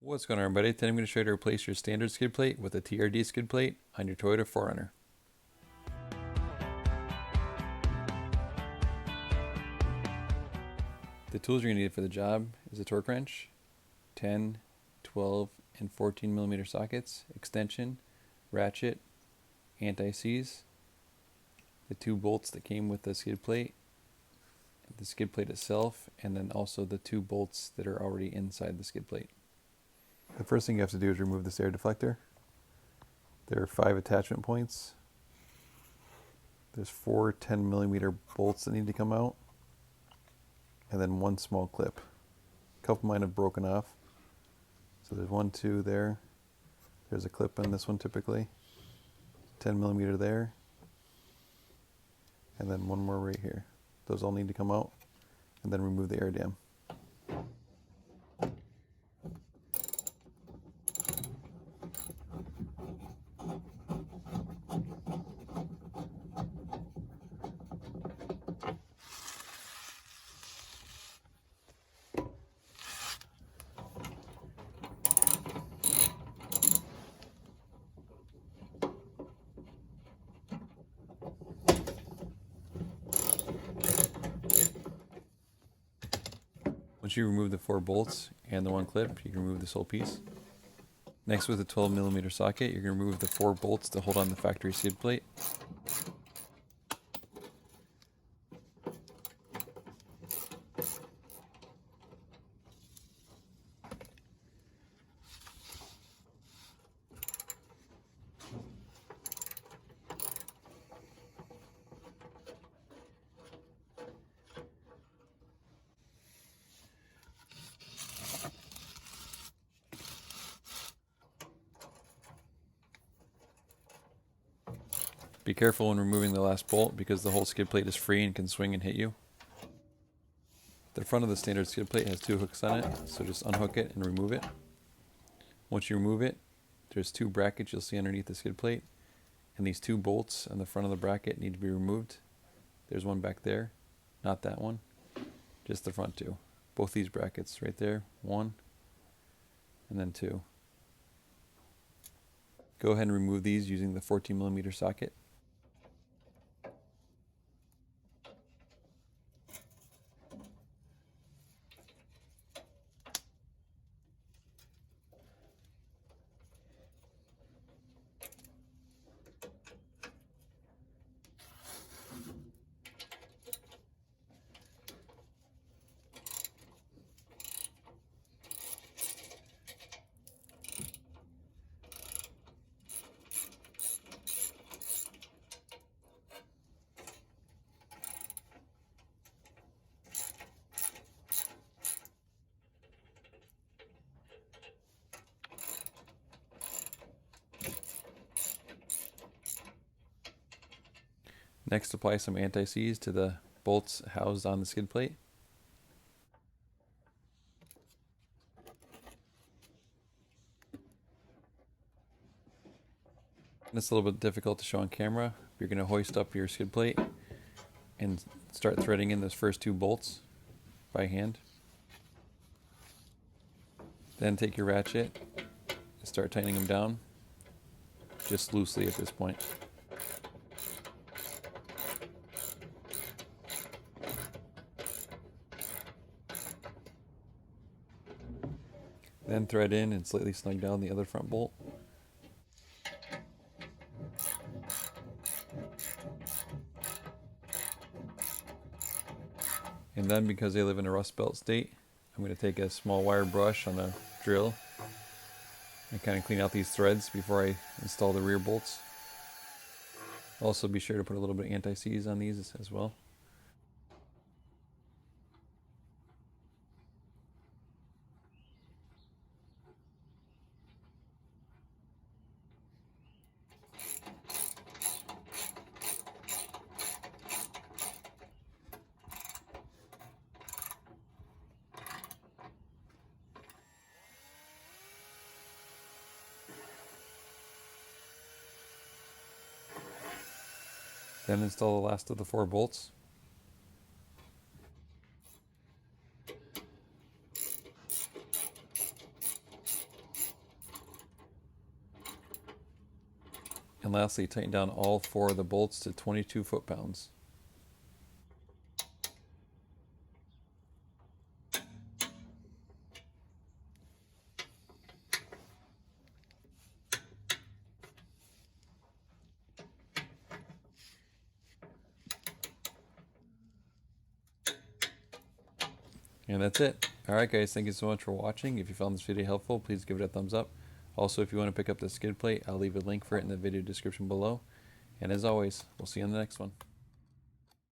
What's going on, everybody? Today I'm going to show you how to replace your standard skid plate with a TRD skid plate on your Toyota 4Runner. The tools you're going to need for the job is a torque wrench, 10, 12, and 14 millimeter sockets, extension, ratchet, anti-seize, the two bolts that came with the skid plate itself, and then also the two bolts that are already inside the skid plate. The first thing you have to do is remove this air deflector. There are 5 attachment points. There's 4 10 millimeter bolts that need to come out, and then 1 small clip. A couple might have broken off. So there's 1, 2 there. There's a clip on this one typically. 10 millimeter there. And then 1 more right here. Those all need to come out, and then remove the air dam. Once you remove the 4 bolts and the 1 clip, you can remove this whole piece. Next, with a 12 millimeter socket, you're going to remove the 4 bolts to hold on the factory skid plate. Be careful when removing the last bolt because the whole skid plate is free and can swing and hit you. The front of the standard skid plate has 2 hooks on it, so just unhook it and remove it. Once you remove it, there's 2 brackets you'll see underneath the skid plate, and these 2 bolts on the front of the bracket need to be removed. There's one back there, not that one, just the front 2. Both these brackets right there, 1 and then 2. Go ahead and remove these using the 14 millimeter socket. Next, apply some anti-seize to the bolts housed on the skid plate. It's a little bit difficult to show on camera. You're going to hoist up your skid plate and start threading in those first 2 bolts by hand. Then take your ratchet and start tightening them down, just loosely at this point. Then thread in and slightly snug down the other front bolt. And then, because they live in a rust belt state, I'm going to take a small wire brush on a drill and kind of clean out these threads before I install the rear bolts. Also, be sure to put a little bit of anti-seize on these as well. Then install the last of the 4 bolts. And lastly, tighten down all 4 of the bolts to 22 foot-pounds. And that's it. Alright guys, thank you so much for watching. If you found this video helpful, please give it a thumbs up. Also, if you want to pick up the skid plate, I'll leave a link for it in the video description below. And as always, we'll see you on the next one.